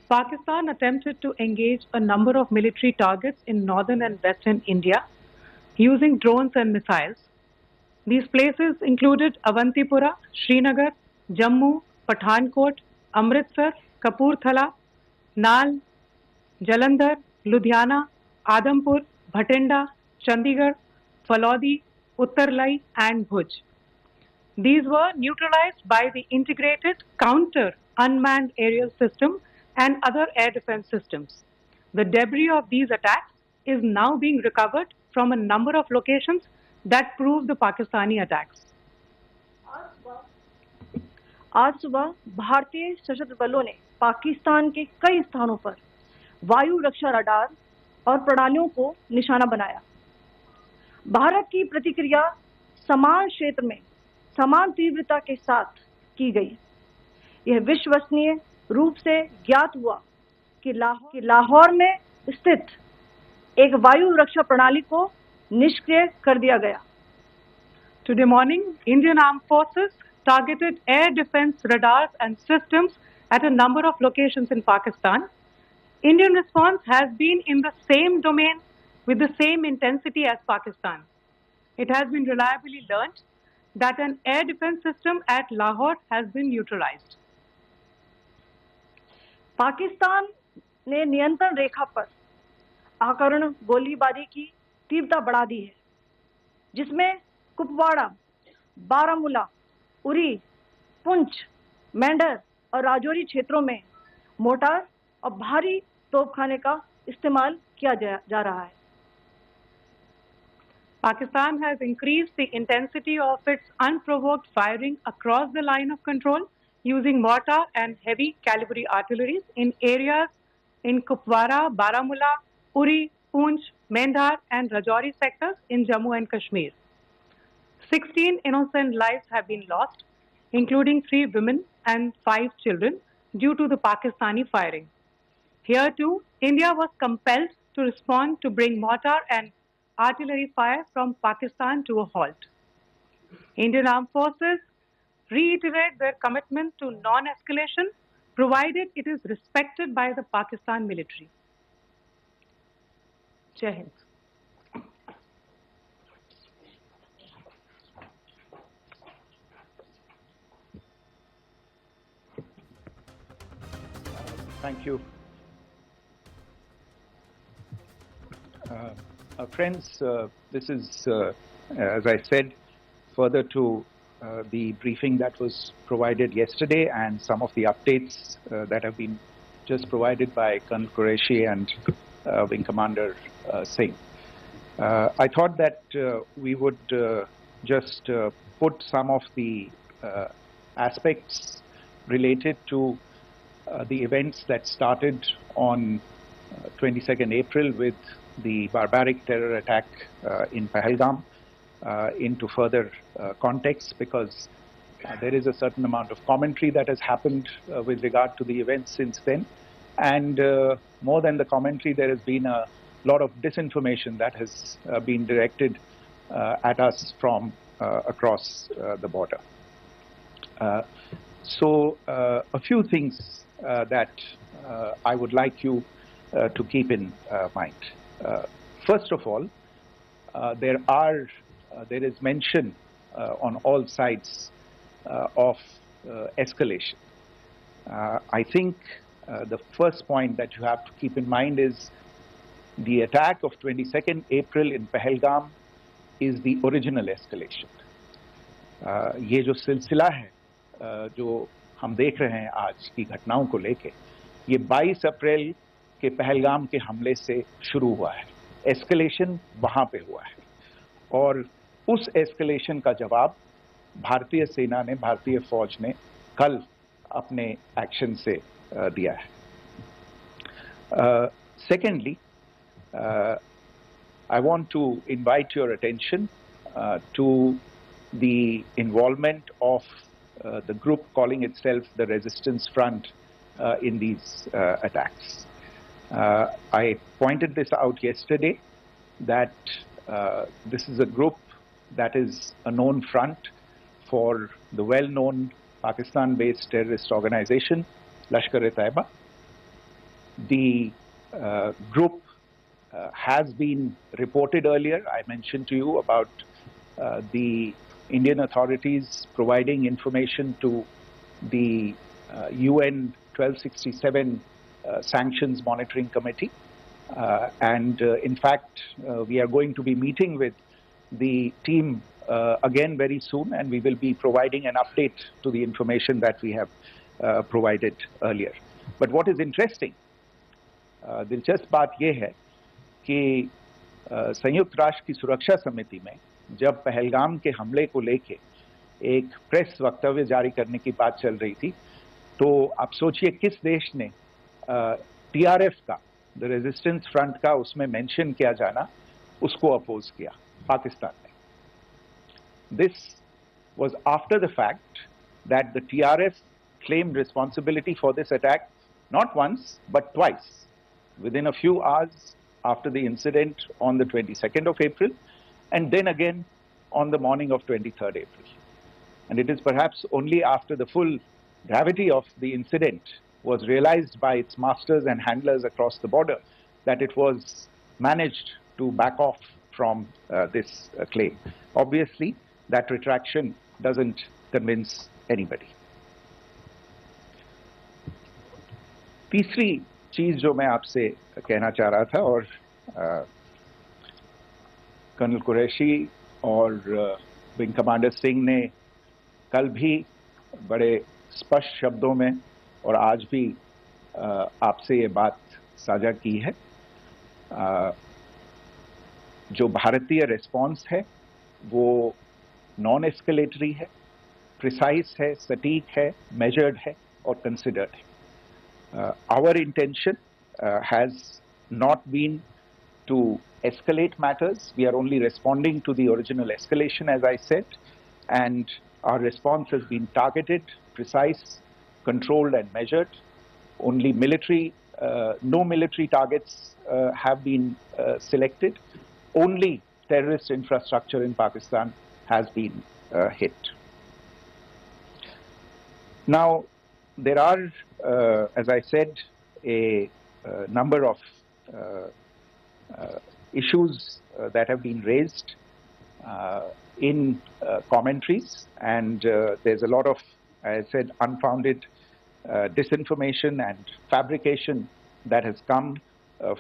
Pakistan attempted to engage a number of military targets in northern and western India using drones and missiles. These places included Avantipura, Srinagar, Jammu, Pathankot, Amritsar, Kapurthala, Nal, Jalandhar, Ludhiana, Adampur, Bhatinda, Chandigarh, Falodi, Uttarlai and Bhuj. These were neutralized by the integrated counter unmanned aerial system and other air defense systems. The debris of these attacks is now being recovered from a number of locations that prove the Pakistani attacks. आज सुबह भारतीय सशस्त्र बलों ने पाकिस्तान के कई स्थानों पर वायु रक्षा रडार और प्रणालियों को निशाना बनाया। भारत की प्रतिक्रिया समान क्षेत्र में समान तीव्रता के साथ की गई। यह विश्वसनीय रूप से ज्ञात हुआ कि लाहौर में स्थित एक वायु रक्षा प्रणाली को निष्क्रिय कर दिया गया। Today morning, Indian Armed Forces targeted air defense radars and systems at a number of locations in Pakistan. Indian response has been in the same domain with the same intensity as Pakistan. It has been reliably learnt that an air defense system at Lahore has been neutralized. Pakistan ने नियंत्रण रेखा पर आकरण गोलीबारी की तीव्रता बढ़ा दी है, जिसमें कुपवाड़ा, बारामूला, उरी, पुंछ, मेंढर और राजौरी क्षेत्रों में मोर्टार और भारी तोपखाने का इस्तेमाल किया जा रहा है। Pakistan has increased the intensity of its unprovoked firing across the line of control using mortar and heavy calibre artillery in areas in Kupwara, Baramulla, Uri, Poonch, Mendhar and Rajouri sectors in Jammu and Kashmir. 16 innocent lives have been lost, including 3 women and 5 children, due to the Pakistani firing. Here too, India was compelled to respond to bring mortar and artillery fire from Pakistan to a halt. Indian Armed Forces reiterate their commitment to non-escalation, provided it is respected by the Pakistan military. Jai Hind. Thank you. Friends, this is, as I said, further to the briefing that was provided yesterday and some of the updates that have been just provided by Colonel Qureshi and Wing Commander Singh. I thought that we would just put some of the aspects related to the events that started on 22nd April with the barbaric terror attack in Pahalgam into further context, because there is a certain amount of commentary that has happened with regard to the events since then, and more than the commentary, there has been a lot of disinformation that has been directed at us from across the border. So a few things that I would like you to keep in mind. First of all, there is mention on all sides of escalation. I think the first point that you have to keep in mind is the attack of 22nd April in Pahalgam is the original escalation. ये जो सिलसिला है जो हम देख रहे हैं आज की घटनाओं को लेके, ये 22 अप्रैल के पहलगाम के हमले से शुरू हुआ है। एस्केलेशन वहां पे हुआ है और उस एस्केलेशन का जवाब भारतीय सेना ने, भारतीय फौज ने कल अपने एक्शन से दिया है। Secondly, I want to invite your attention to the involvement of the group calling itself the Resistance Front in these attacks. I pointed this out yesterday that this is a group that is a known front for the well-known Pakistan-based terrorist organization Lashkar-e-Taiba. The group has been reported earlier. I mentioned to you about the Indian authorities providing information to the UN 1267 Sanctions Monitoring Committee. In fact, we are going to be meeting with the team again very soon, and we will be providing an update to the information that we have provided earlier. But what is interesting, दिलचस्प बात यह है कि संयुक्त राष्ट्र की सुरक्षा समिति में जब पहलगाम के हमले को लेके एक प्रेस वक्तव्य जारी करने की बात चल रही थी, तो आप सोचिए किस देश ने टीआरएफ का, द रेजिस्टेंस फ्रंट का उसमें मेंशन किया जाना, उसको अपोज किया, पाकिस्तान ने. This was after the fact that the TRF claimed responsibility for this attack not once but twice, within a few hours after the incident on the 22nd of April, and then again on the morning of 23rd April. And it is perhaps only after the full gravity of the incident was realized by its masters and handlers across the border that it was managed to back off from this claim. Obviously, that retraction doesn't convince anybody. तीसरी चीज जो मैं आपसे कहना चाह रहा था, और कर्नल कुरैशी और विंग कमांडर सिंह ने कल भी बड़े स्पष्ट शब्दों में और आज भी आपसे ये बात साझा की है. जो भारतीय रिस्पॉन्स है वो नॉन एस्केलेटरी है, प्रिसाइज है, सटीक है, मेजर्ड है और कंसिडर्ड है. Our intention has not been to escalate matters. We are only responding to the original escalation, as I said, and our response has been targeted, precise, controlled and measured. Only military, no military targets have been selected. Only terrorist infrastructure in Pakistan has been hit. Now, there are, as I said, a number of issues that have been raised in commentaries, and there's a lot of, as I said, unfounded disinformation and fabrication that has come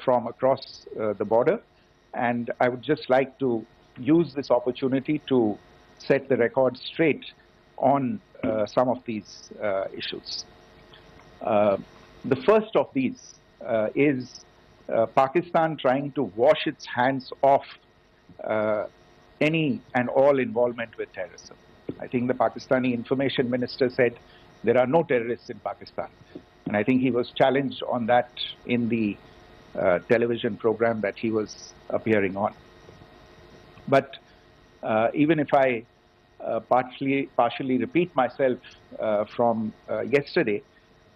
from across the border. And I would just like to use this opportunity to set the record straight on some of these issues. The first of these is Pakistan trying to wash its hands off any and all involvement with terrorism. I think the Pakistani information minister said there are no terrorists in Pakistan. And I think he was challenged on that in the television program that he was appearing on. But even if I partially repeat myself from yesterday,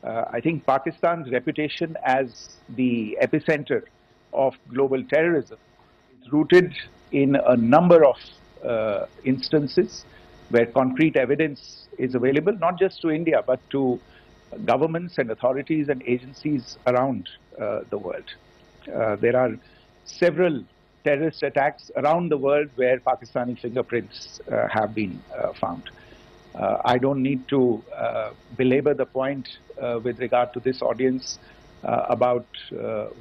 I think Pakistan's reputation as the epicenter of global terrorism is rooted in a number of instances where concrete evidence is available, not just to India, but to governments and authorities and agencies around the world. There are several terrorist attacks around the world where Pakistani fingerprints have been found. I don't need to belabor the point with regard to this audience about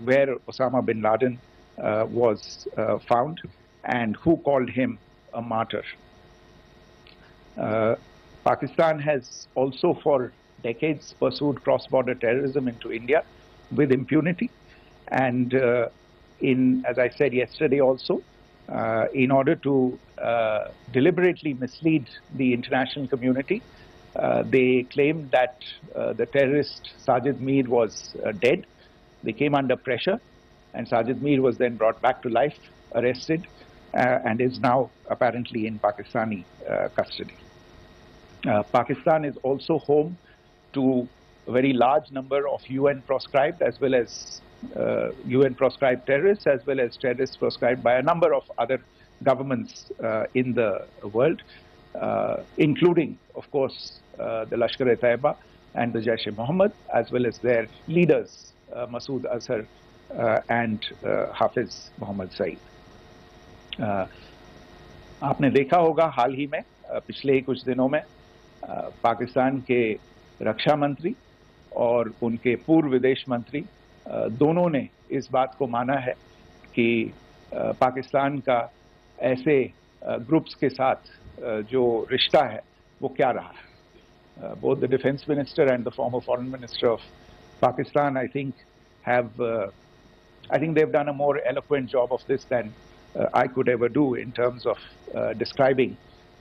where Osama bin Laden was found and who called him a martyr. Pakistan has also for decades pursued cross-border terrorism into India with impunity, and as I said yesterday also, in order to deliberately mislead the international community, they claimed that the terrorist Sajid Mir was dead. They came under pressure, and Sajid Mir was then brought back to life, arrested, and is now apparently in Pakistani custody. Pakistan is also home to a very large number of UN proscribed as well as UN proscribed terrorists, as well as terrorists proscribed by a number of other governments in the world, including, of course, the Lashkar-e-Taiba and the Jaish-e-Mohammed, as well as their leaders Masood Azhar and Hafiz Mohammad Saeed. आपने देखा होगा हाल ही में पिछले ही कुछ दिनों में पाकिस्तान के रक्षा मंत्री और उनके पूर्व विदेश मंत्री दोनों ने इस बात को माना है कि पाकिस्तान का ऐसे ग्रुप्स के साथ जो रिश्ता है वो क्या रहा है. Both the defense minister and the former foreign minister of Pakistan, I think they've done a more eloquent job of this than I could ever do in terms of describing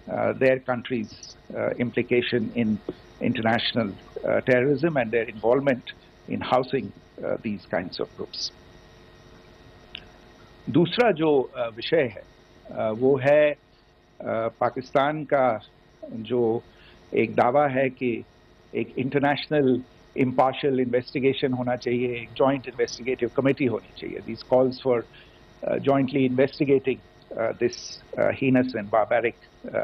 their country's implication in international terrorism and their involvement in housing these kinds of groups. दूसरा जो विषय है वो है पाकिस्तान का जो एक दावा है कि एक इंटरनेशनल impartial investigation होना चाहिए, एक joint investigative committee होनी चाहिए. These calls for jointly investigating this heinous and barbaric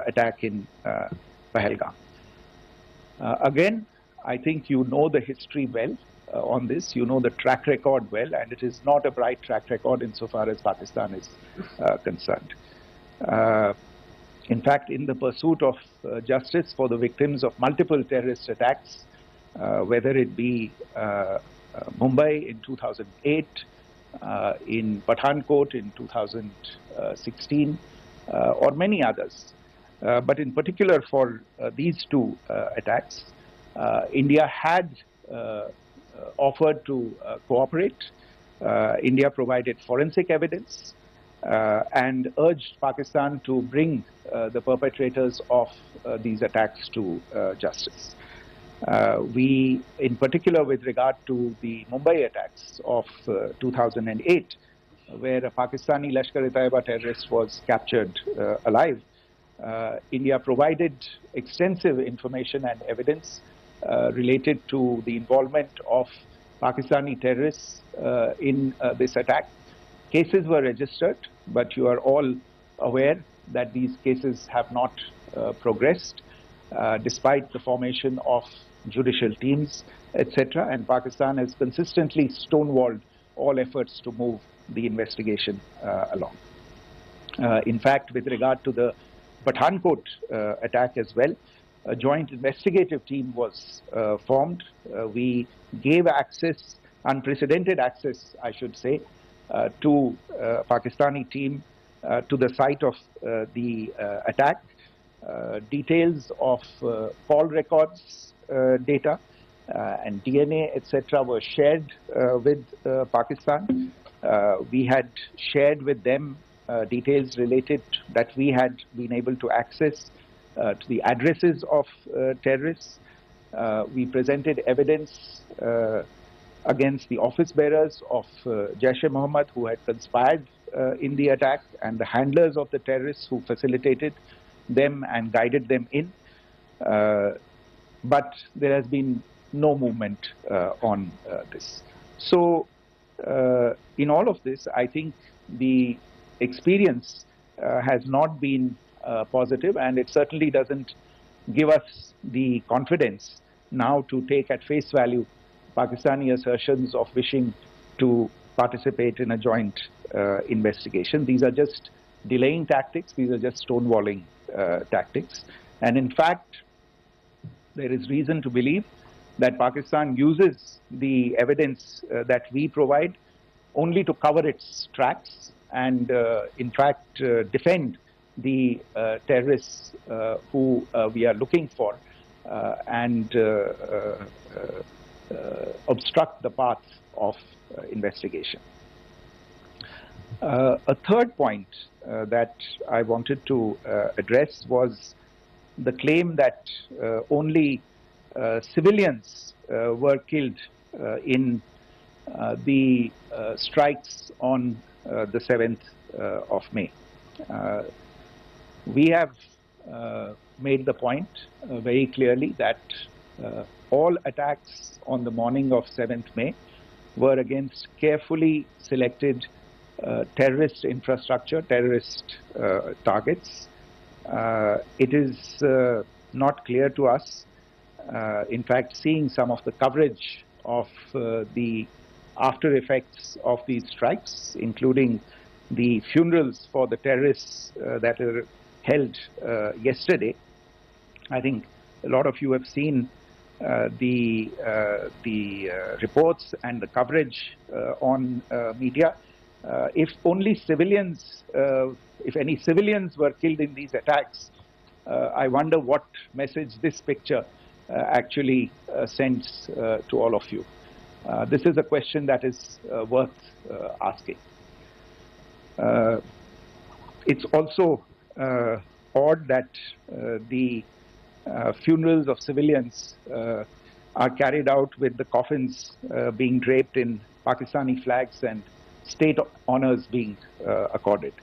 attack in Pahalgam. Again, I think you know the history well on this. You know the track record well, and it is not a bright track record insofar as Pakistan is concerned. In fact, in the pursuit of justice for the victims of multiple terrorist attacks, whether it be Mumbai in 2008, in Pathankot in 2016, or many others. But in particular for these two attacks, India had offered to cooperate. India provided forensic evidence and urged Pakistan to bring the perpetrators of these attacks to justice. We, in particular with regard to the Mumbai attacks of 2008, where a Pakistani Lashkar-e-Taiba terrorist was captured alive, India provided extensive information and evidence related to the involvement of Pakistani terrorists in this attack. Cases were registered, but you are all aware that these cases have not progressed, despite the formation of judicial teams, etc. And Pakistan has consistently stonewalled all efforts to move the investigation along. In fact, with regard to the Pathankot attack as well, a joint investigative team was formed. We gave access, unprecedented access, I should say, to Pakistani team to the site of the attack. Details of call records data and DNA, etc., were shared with Pakistan. We had shared with them details related that we had been able to access to the addresses of terrorists. We presented evidence against the office bearers of Jaish-e-Mohammed who had conspired in the attack, and the handlers of the terrorists who facilitated them and guided them in. But there has been no movement on this. So in all of this, I think the experience has not been positive, and it certainly doesn't give us the confidence now to take at face value Pakistani assertions of wishing to participate in a joint investigation. These are just delaying tactics. These are just stonewalling tactics. And in fact, there is reason to believe that Pakistan uses the evidence that we provide only to cover its tracks and, in fact, defend the terrorists who we are looking for and obstruct the path of investigation. A third point that I wanted to address was the claim that only civilians were killed in the strikes on the 7th of May. We have made the point very clearly that all attacks on the morning of 7th May were against carefully selected terrorist infrastructure, terrorist targets. It is not clear to us, in fact, seeing some of the coverage of the after effects of these strikes, including the funerals for the terrorists that were held yesterday. I think a lot of you have seen the reports and the coverage on media. If only civilians, if any civilians were killed in these attacks, I wonder what message this picture actually sends to all of you. This is a question that is worth asking. It's also odd that the funerals of civilians are carried out with the coffins being draped in Pakistani flags and state honors being accorded.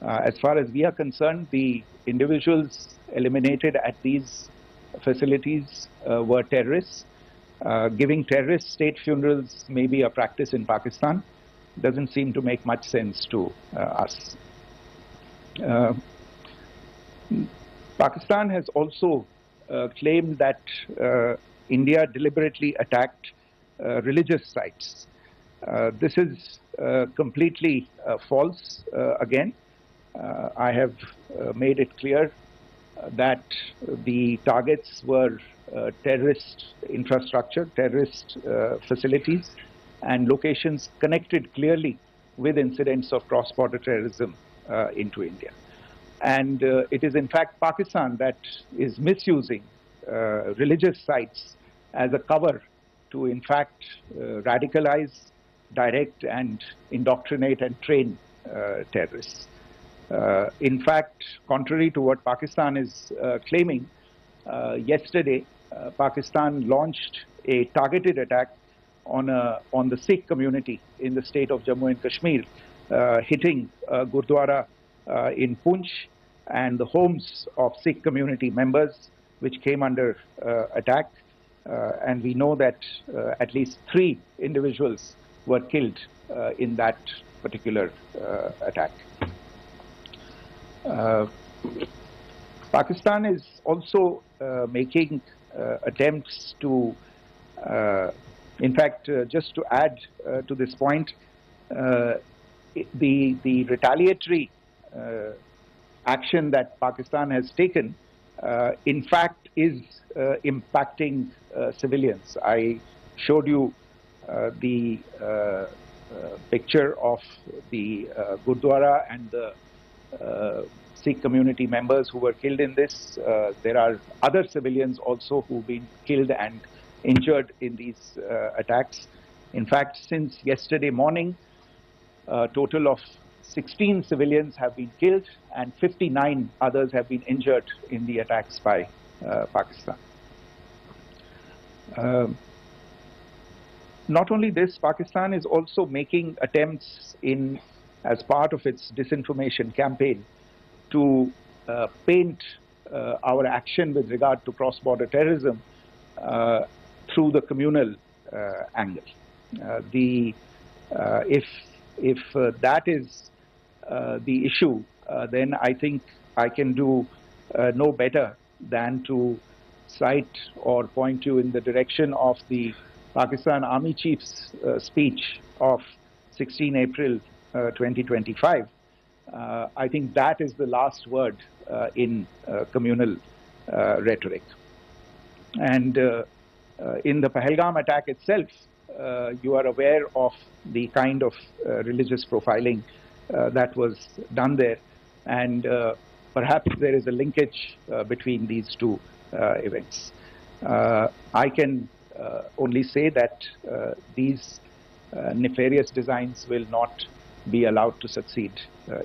As far as we are concerned, the individuals eliminated at these facilities were terrorists. Giving terrorist state funerals may be a practice in Pakistan. Doesn't seem to make much sense to us. Pakistan has also claimed that India deliberately attacked religious sites. This is completely false again. I have made it clear that the targets were terrorist infrastructure, terrorist facilities, and locations connected clearly with incidents of cross-border terrorism into India. And it is in fact Pakistan that is misusing religious sites as a cover to in fact radicalize, direct and indoctrinate and train terrorists. In fact, contrary to what Pakistan is claiming, yesterday Pakistan launched a targeted attack on the Sikh community in the state of Jammu and Kashmir, hitting Gurdwara in Poonch and the homes of Sikh community members, which came under attack. And we know that at least 3 individuals were killed in that particular attack. Pakistan is also making attempts to, in fact, just to add to this point, the retaliatory action that Pakistan has taken, in fact, is impacting civilians. I showed you the picture of the Gurdwara and the Sikh community members who were killed in this. There are other civilians also who've been killed and injured in these attacks. In fact, since yesterday morning, a total of 16 civilians have been killed and 59 others have been injured in the attacks by Pakistan. Not only this, Pakistan is also making attempts as part of its disinformation campaign to paint our action with regard to cross-border terrorism through the communal angle. If that is the issue, then I think I can do no better than to cite or point you in the direction of the Pakistan Army Chief's speech of 16 April 2025. I think that is the last word in communal rhetoric. And in the Pahalgam attack itself, you are aware of the kind of religious profiling that was done there, and perhaps there is a linkage between these two events. I can only say that these nefarious designs will not be allowed to succeed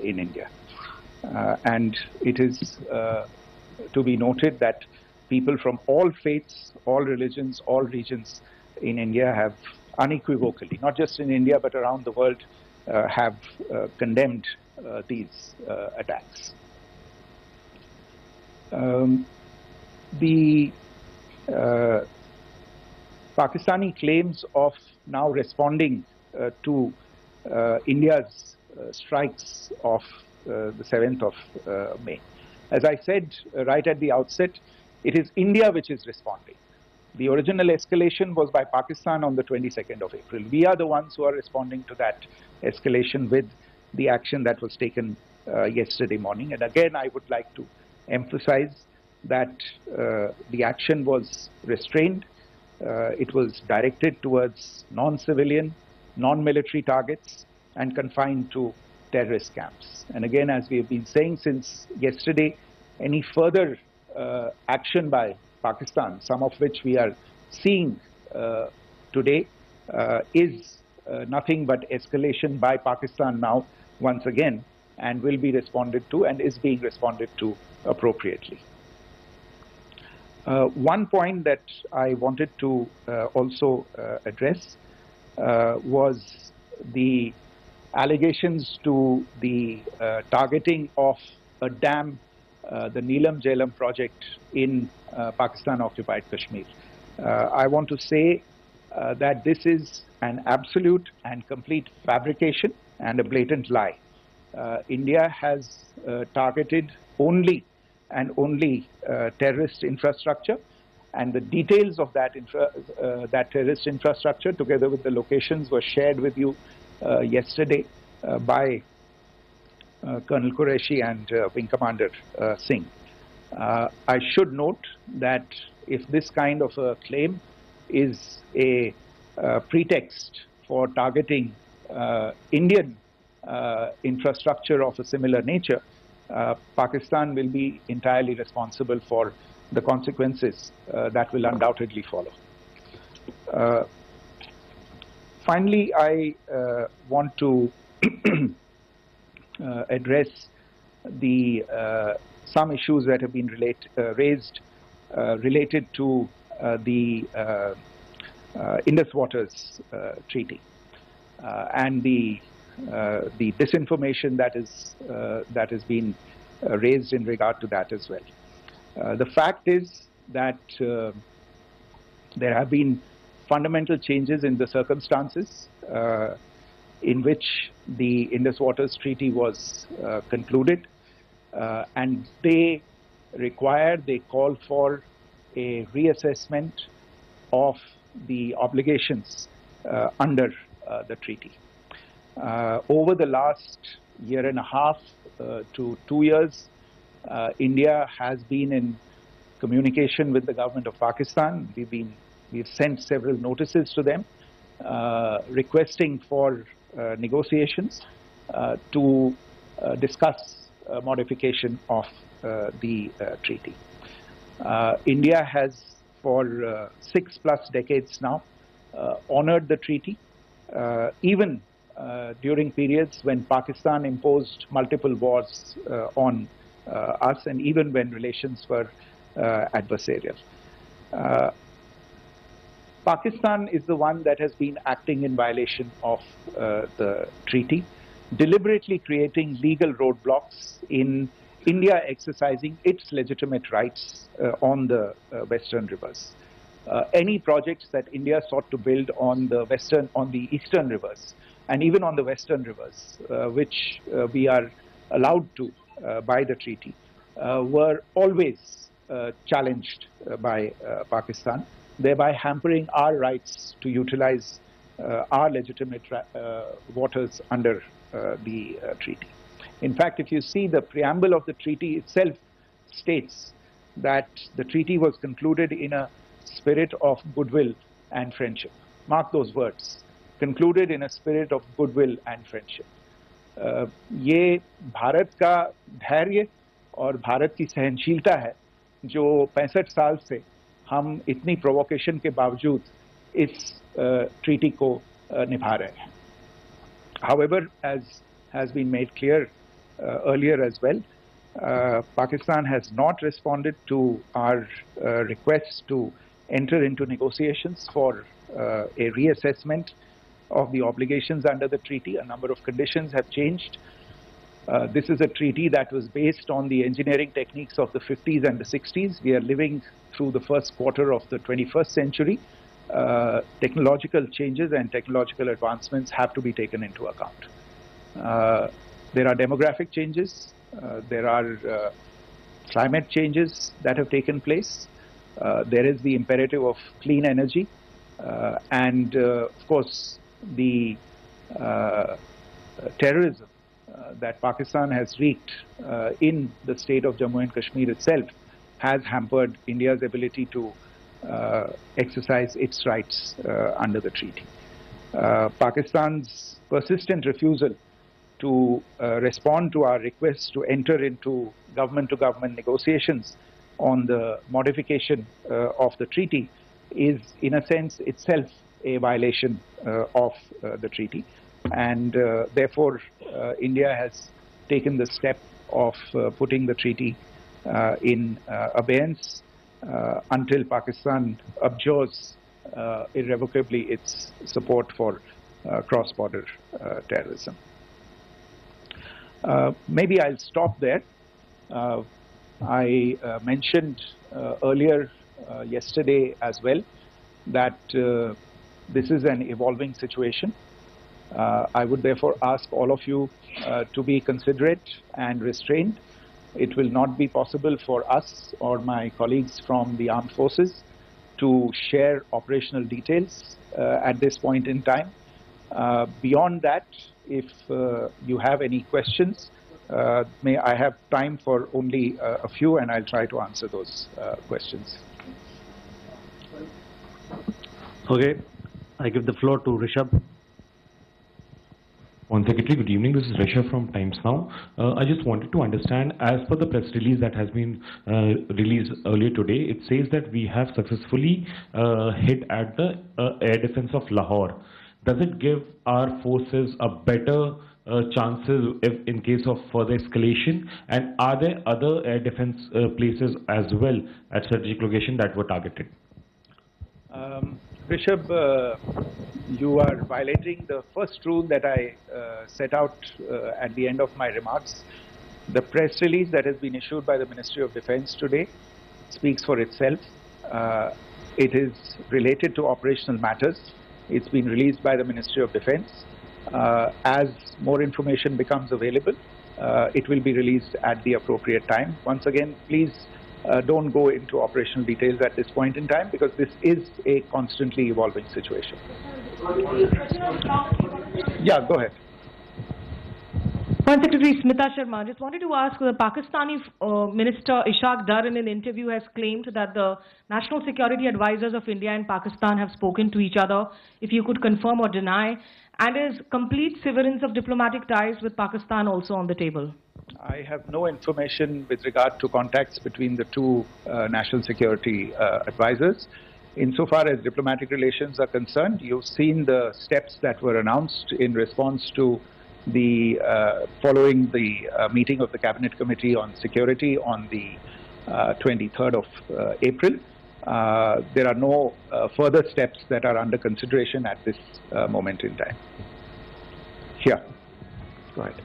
in India. And it is to be noted that people from all faiths, all religions, all regions in India have unequivocally, not just in India but around the world, have condemned these attacks. The Pakistani claims of now responding to India's strikes of the 7th of May. As I said right at the outset, it is India which is responding. The original escalation was by Pakistan on the 22nd of April. We are the ones who are responding to that escalation with the action that was taken yesterday morning. And again, I would like to emphasize that the action was restrained. It was directed towards non-civilian, non-military targets and confined to terrorist camps. And again, as we have been saying since yesterday, any further action by Pakistan, some of which we are seeing today, is nothing but escalation by Pakistan now once again, and will be responded to and is being responded to appropriately. One point that I wanted to also address was the allegations to the targeting of a dam, the Neelam Jhelum project in Pakistan-occupied Kashmir. I want to say that this is an absolute and complete fabrication and a blatant lie. India has targeted only and only terrorist infrastructure, and the details of that terrorist infrastructure, together with the locations, were shared with you yesterday by Colonel Qureshi and Wing Commander Singh. I should note that if this kind of a claim is a pretext for targeting Indian infrastructure of a similar nature, Pakistan will be entirely responsible for the consequences that will undoubtedly follow. Finally, I want to address some issues that have been raised related to the Indus Waters Treaty and the disinformation that has been raised in regard to that as well. The fact is that there have been fundamental changes in the circumstances in which the Indus Waters Treaty was concluded, and they call for a reassessment of the obligations under the treaty. Over the last year and a half to 2 years, India has been in communication with the government of Pakistan. We've sent several notices to them requesting for negotiations to discuss modification of the treaty. India has for 6+ decades now honored the treaty, even during periods when Pakistan imposed multiple wars on us, and even when relations were adversarial. Pakistan is the one that has been acting in violation of the treaty, deliberately creating legal roadblocks in India exercising its legitimate rights on the western rivers. Any projects that India sought to build on the eastern rivers, and even on the western rivers, which we are allowed to by the treaty, were always challenged by Pakistan, thereby hampering our rights to utilize our legitimate waters under the treaty. In fact, if you see, the preamble of the treaty itself states that the treaty was concluded in a spirit of goodwill and friendship. Mark those words, concluded in a spirit of goodwill and friendship. ये भारत का धैर्य और भारत की सहनशीलता है जो 65 साल से हम इतनी प्रोवोकेशन के बावजूद इस ट्रीटी को निभा रहे हैं. However, as has been made clear earlier as well, Pakistan has not responded to our requests to enter into negotiations for a reassessment of the obligations under the treaty. A number of conditions have changed. This is a treaty that was based on the engineering techniques of the 50s and the 60s. We are living through the first quarter of the 21st century. Technological changes and technological advancements have to be taken into account. There are demographic changes. There are climate changes that have taken place. there is the imperative of clean energy, and of course the terrorism that Pakistan has wreaked in the state of Jammu and Kashmir itself has hampered India's ability to exercise its rights under the treaty. Pakistan's persistent refusal to respond to our request to enter into government-to-government negotiations on the modification of the treaty is, in a sense, itself a violation of the treaty. And therefore, India has taken the step of putting the treaty in abeyance until Pakistan abjures irrevocably its support for cross-border terrorism. Maybe I'll stop there. I mentioned earlier yesterday as well that this is an evolving situation. I would therefore ask all of you to be considerate and restrained. It will not be possible for us or my colleagues from the armed forces to share operational details at this point in time. Beyond that, if you have any questions, may I have time for only a few, and I'll try to answer those questions. Okay, I give the floor to Rishabh. On Secretary, good evening. This is Rishabh from Times Now. I just wanted to understand, as per the press release that has been released earlier today, it says that we have successfully hit at the air defense of Lahore. Does it give our forces a better chances if in case of further escalation? And are there other air defense places as well at strategic location that were targeted? Rishabh, you are violating the first rule that I set out at the end of my remarks. The press release that has been issued by the Ministry of Defense today speaks for itself. It is related to operational matters. It's been released by the Ministry of Defense. As more information becomes available, it will be released at the appropriate time. Once again, please don't go into operational details at this point in time, because this is a constantly evolving situation. Yeah, go ahead. Foreign Secretary Smita Sharma, just wanted to ask, the Pakistani Minister Ishaq Dar in an interview has claimed that the national security advisors of India and Pakistan have spoken to each other. If you could confirm or deny, and is complete severance of diplomatic ties with Pakistan also on the table? I have no information with regard to contacts between the two national security advisors. Insofar as diplomatic relations are concerned, you've seen the steps that were announced in response to the following the meeting of the Cabinet Committee on Security on the 23rd of April. There are no further steps that are under consideration at this moment in time. Here, go ahead.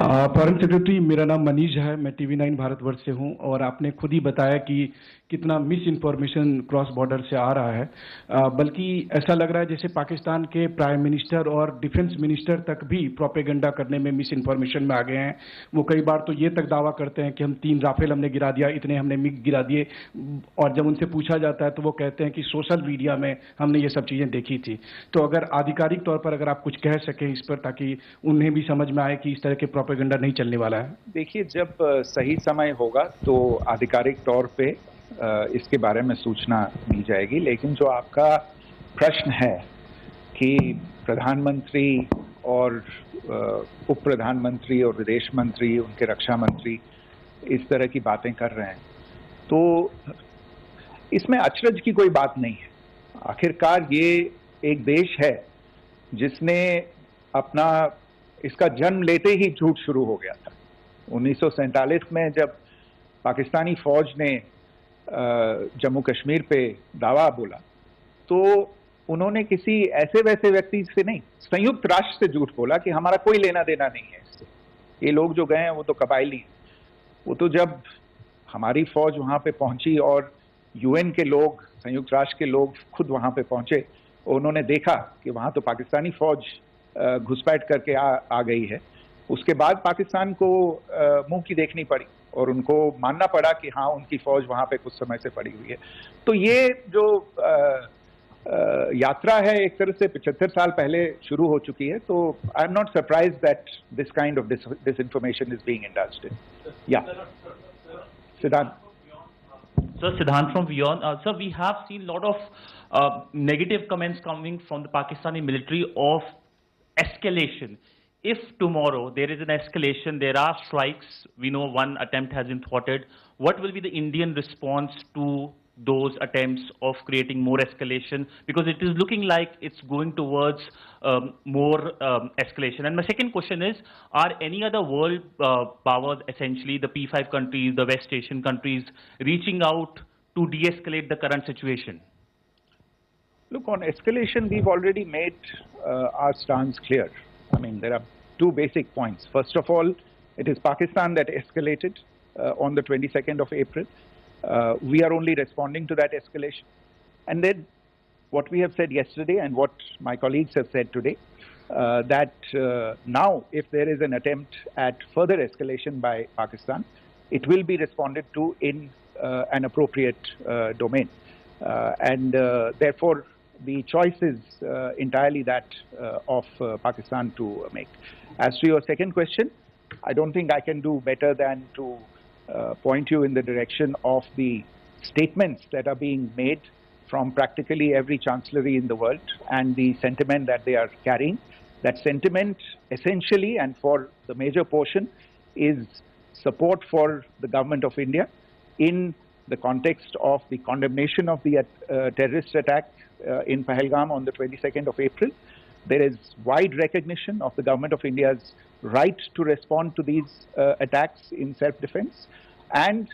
Foreign secretary, मेरा नाम मनीष है, मैं TV9 Bharatvarsh से हूं, और आपने खुद ही बताया कि कितना मिस इन्फॉर्मेशन क्रॉस बॉर्डर से आ रहा है, बल्कि ऐसा लग रहा है जैसे पाकिस्तान के प्राइम मिनिस्टर और डिफेंस मिनिस्टर तक भी प्रोपेगेंडा करने में मिस इन्फॉर्मेशन में आ गए हैं। वो कई बार तो ये तक दावा करते हैं कि हम 3 राफेल हमने गिरा दिया, इतने हमने मिग गिरा दिए, और जब उनसे पूछा जाता है तो वो कहते हैं कि सोशल मीडिया में हमने ये सब चीज़ें देखी थी। तो अगर आधिकारिक तौर पर अगर आप कुछ कह सकें इस पर, ताकि उन्हें भी समझ में आए कि इस तरह के प्रोपेगेंडा नहीं चलने वाला है। देखिए, जब सही समय होगा तो आधिकारिक तौर पे इसके बारे में सूचना दी जाएगी, लेकिन जो आपका प्रश्न है कि प्रधानमंत्री और उप प्रधानमंत्री और विदेश मंत्री, उनके रक्षा मंत्री इस तरह की बातें कर रहे हैं, तो इसमें अचरज की कोई बात नहीं है। आखिरकार ये एक देश है जिसने अपना इसका जन्म लेते ही झूठ शुरू हो गया था। 1947 में जब पाकिस्तानी फौज ने जम्मू कश्मीर पे दावा बोला, तो उन्होंने किसी ऐसे वैसे व्यक्ति से नहीं, संयुक्त राष्ट्र से झूठ बोला कि हमारा कोई लेना देना नहीं है इससे। ये लोग जो गए हैं वो तो कबायली हैं। वो तो जब हमारी फौज वहां पे पहुंची और UN के लोग, संयुक्त राष्ट्र के लोग खुद वहां पे पहुंचे, उन्होंने देखा कि वहां तो पाकिस्तानी फौज घुसपैठ करके आ गई है, उसके बाद पाकिस्तान को मुंह की देखनी पड़ी। और उनको मानना पड़ा कि हाँ उनकी फौज वहाँ पे कुछ समय से पड़ी हुई है। तो ये जो यात्रा है एक तरह से 75 साल पहले शुरू हो चुकी है, तो I am not surprise that this kind of disinformation is being indulged in. Yeah. Siddhant. Sir, Siddhant from Beyond. Sir, we have seen a lot of negative comments coming from the Pakistani military of escalation. If tomorrow there is an escalation, there are strikes, we know one attempt has been thwarted, what will be the Indian response to those attempts of creating more escalation? Because it is looking like it's going towards more escalation. And my second question is, are any other world powers, essentially the P5 countries, the West Asian countries, reaching out to de-escalate the current situation? Look, on escalation, we've already made our stance clear. I mean, there are two basic points. First of all, it is Pakistan that escalated on the 22nd of April. We are only responding to that escalation. And then what we have said yesterday and what my colleagues have said today, that now if there is an attempt at further escalation by Pakistan, it will be responded to in an appropriate domain. And therefore, the choice is entirely that of Pakistan to make. As to your second question, I don't think I can do better than to point you in the direction of the statements that are being made from practically every chancellery in the world and the sentiment that they are carrying. That sentiment essentially and for the major portion is support for the government of India in the context of the condemnation of the terrorist attack in Pahalgam on the 22nd of April. There is wide recognition of the government of India's right to respond to these attacks in self-defense, and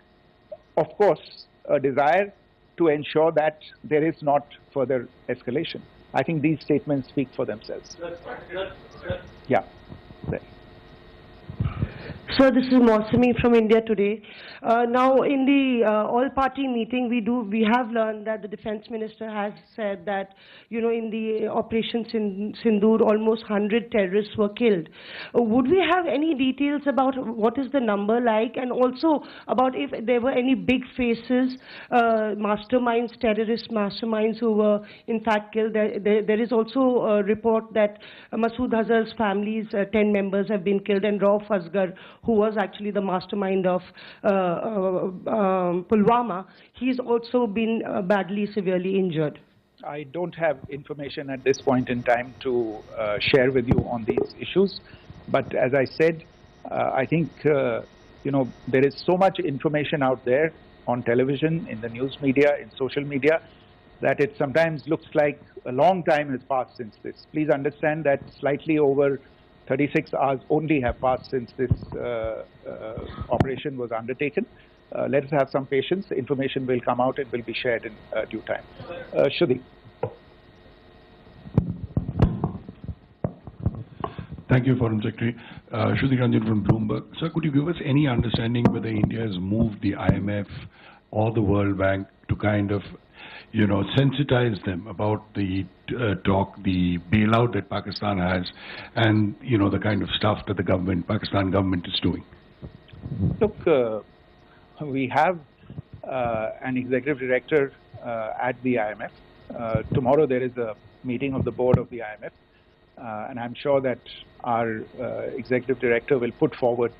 of course a desire to ensure that there is not further escalation. I think these statements speak for themselves. Yeah. Sir, this is Mausami from India Today. Now, in the all-party meeting, we have learned that the defense minister has said that, you know, in the Operation Sindoor, almost 100 terrorists were killed. Would we have any details about what is the number like, and also about if there were any big faces, masterminds, terrorist masterminds who were in fact killed? There is also a report that Masood Azhar's family's 10 members have been killed, and Rauf Asghar, who was actually the mastermind of Pulwama, he's also been badly, severely injured. I don't have information at this point in time to share with you on these issues. But as I said, I think, you know, there is so much information out there on television, in the news media, in social media, that it sometimes looks like a long time has passed since this. Please understand that slightly over 36 hours only have passed since this operation was undertaken. Let us have some patience. Information will come out and will be shared in due time. Shruti. Thank you, Foreign Secretary. Shruti Ranjan from Bloomberg. Sir, could you give us any understanding whether India has moved the IMF or the World Bank to kind of, you know, sensitize them about the the bailout that Pakistan has, and, you know, the kind of stuff that the Pakistan government is doing? Look, we have an executive director at the IMF. Tomorrow there is a meeting of the board of the IMF, and I'm sure that our executive director will put forward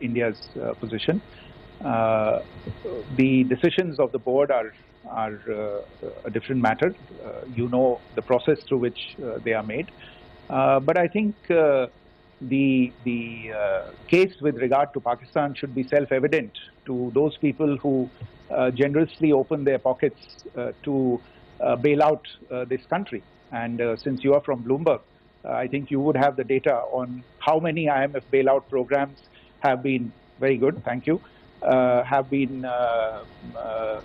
India's position. The decisions of the board are a different matter. You know the process through which they are made. But I think the case with regard to Pakistan should be self-evident to those people who generously open their pockets to bail out this country. And since you are from Bloomberg, I think you would have the data on how many IMF bailout programs have been, very good, thank you, have been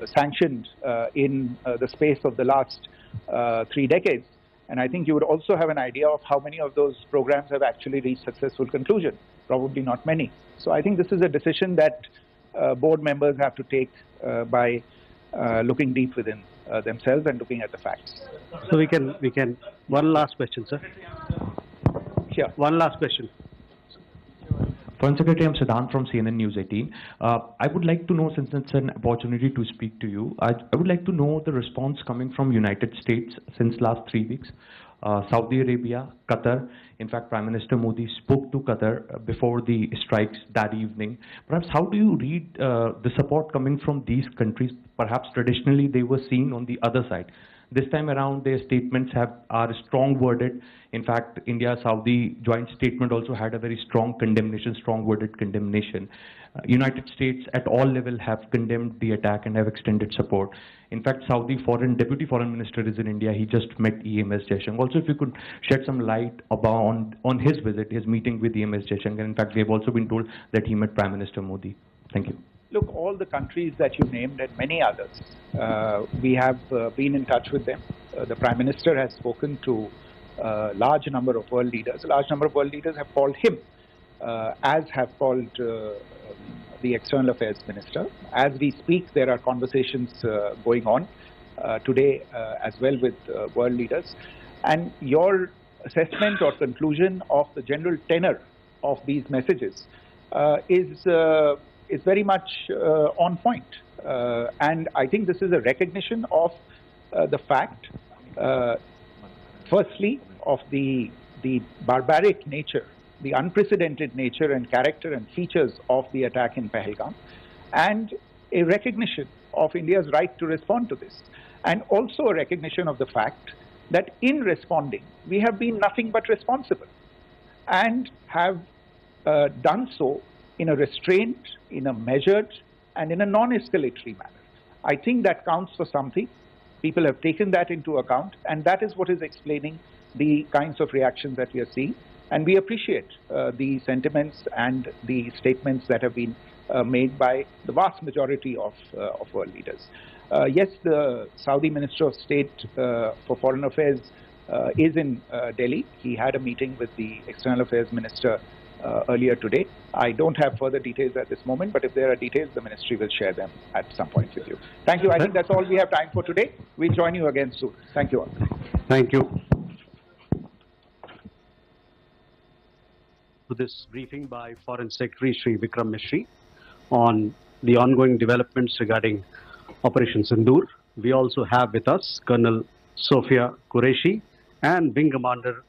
sanctioned in the space of the last 3 decades. And I think you would also have an idea of how many of those programs have actually reached successful conclusion. Probably not many. So I think this is a decision that board members have to take by looking deep within themselves and looking at the facts. So we can, one last question, sir. Sure. One last question. Foreign Secretary, I'm Siddhant from CNN News 18. I would like to know, since it's an opportunity to speak to you, I would like to know the response coming from United States since last 3 weeks. Saudi Arabia, Qatar. In fact, Prime Minister Modi spoke to Qatar before the strikes that evening. Perhaps how do you read the support coming from these countries? Perhaps traditionally they were seen on the other side. This time around, their statements are strong worded. In fact, India-Saudi joint statement also had a very strong condemnation, strong worded condemnation. United States at all levels have condemned the attack and have extended support. In fact, Saudi Deputy Foreign Minister is in India. He just met EMS Jaishankar. Also, if you could shed some light on his visit, his meeting with EMS Jaishankar. In fact, we have also been told that he met Prime Minister Modi. Thank you. Look, all the countries that you named and many others, we have been in touch with them. The Prime Minister has spoken to a large number of world leaders. A large number of world leaders have called him, as have called the External Affairs Minister. As we speak, there are conversations going on today as well with world leaders. And your assessment or conclusion of the general tenor of these messages is very much on point. And I think this is a recognition of the fact, firstly, of the barbaric nature, the unprecedented nature and character and features of the attack in Pahalgam, and a recognition of India's right to respond to this. And also a recognition of the fact that in responding, we have been nothing but responsible and have done so in a restrained, in a measured, and in a non-escalatory manner. I think that counts for something. People have taken that into account, and that is what is explaining the kinds of reactions that we are seeing. And we appreciate the sentiments and the statements that have been made by the vast majority of world leaders. Yes, the Saudi Minister of State for Foreign Affairs is in Delhi. He had a meeting with the External Affairs Minister earlier today. I don't have further details at this moment, but if there are details, the ministry will share them at some point with you. Thank you. I think that's all we have time for today. We'll join you again soon. Thank you all. Thank you. To this briefing by Foreign Secretary Shri Vikram Misri on the ongoing developments regarding Operation Sindoor. We also have with us Colonel Sophia Qureshi and Wing Commander